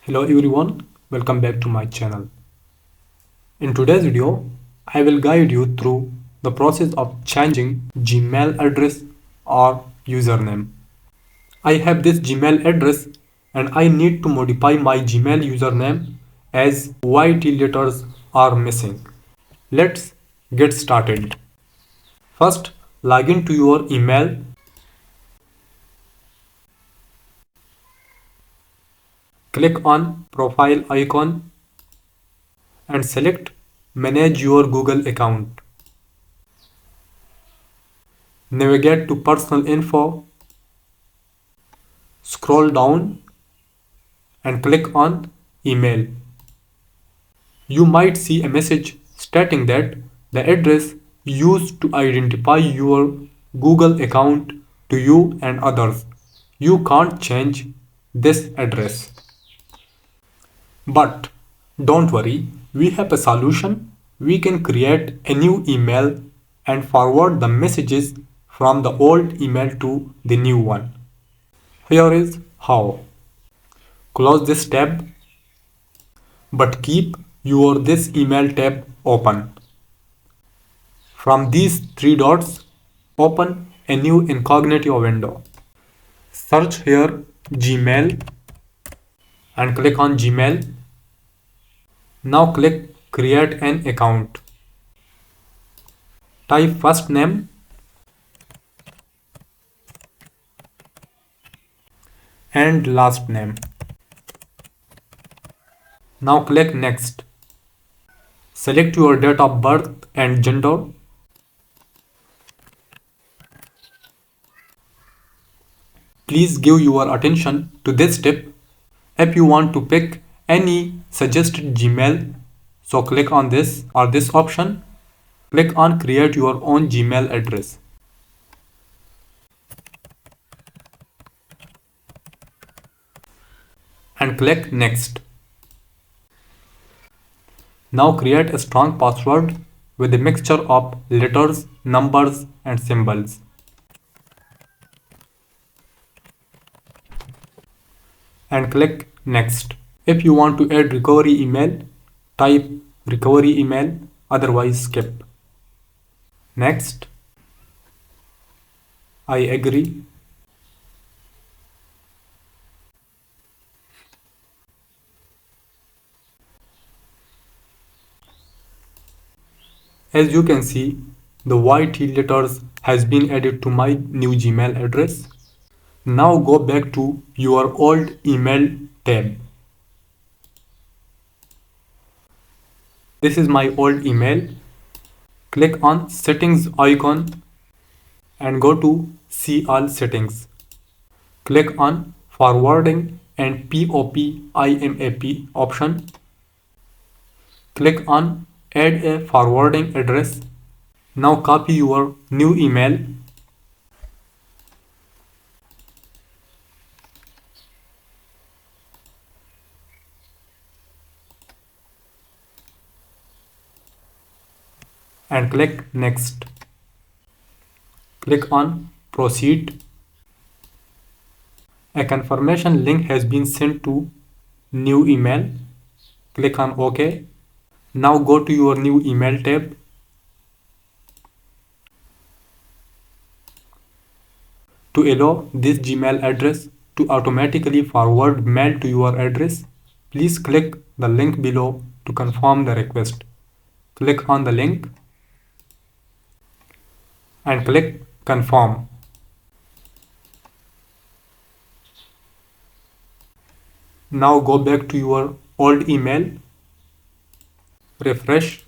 Hello everyone, welcome back to my channel. In today's video, I will guide you through the process of changing Gmail address or username. I have this Gmail address and I need to modify my Gmail username as YT letters are missing. Let's get started. First, log in to your email. Click on profile icon and select manage your Google account. Navigate to personal info, scroll down and click on email. You might see a message stating that the address used to identify your Google account to you and others. You can't change this address. But don't worry, we have a solution. We can create a new email and forward the messages from the old email to the new one. Here is how. Close this tab but keep your this email tab open. From these three dots, open a new incognito window. Search here Gmail and click on Gmail. Now click create an account. Type first name and last name. Now click next. Select your date of birth and gender. Please give your attention to this step. If you want to pick any suggested Gmail, so click on this or this option. Click on create your own Gmail address. And click next. Now create a strong password with a mixture of letters, numbers and symbols. And click next. If you want to add recovery email, type recovery email, otherwise skip. Next. I agree. As you can see, the YT letters has been added to my new Gmail address. Now go back to your old email tab. This is my old email. Click on settings icon and go to see all settings. Click on forwarding and POP/IMAP option. Click on add a forwarding address. Now copy your new email and click next. Click on proceed. A confirmation link has been sent to new email. Click on OK. Now go to your new email tab. To allow this Gmail address to automatically forward mail to your address, please click the link below to confirm the request. Click on the link and click confirm. Now go back to your old email, refresh.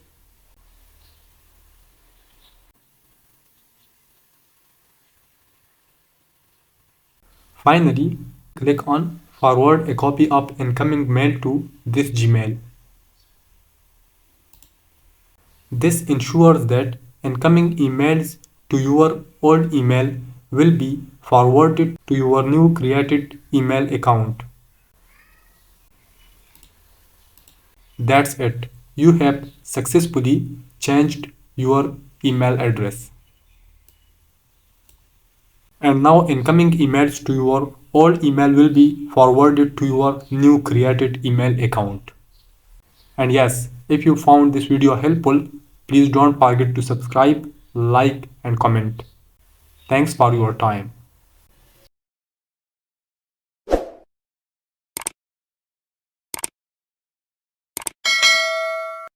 Finally, click on forward a copy of incoming mail to this Gmail. This ensures that incoming emails to your old email will be forwarded to your new created email account. That's it. You have successfully changed your email address. And now incoming emails to your old email will be forwarded to your new created email account. And yes, if you found this video helpful, please don't forget to subscribe, like and comment. Thanks for your time.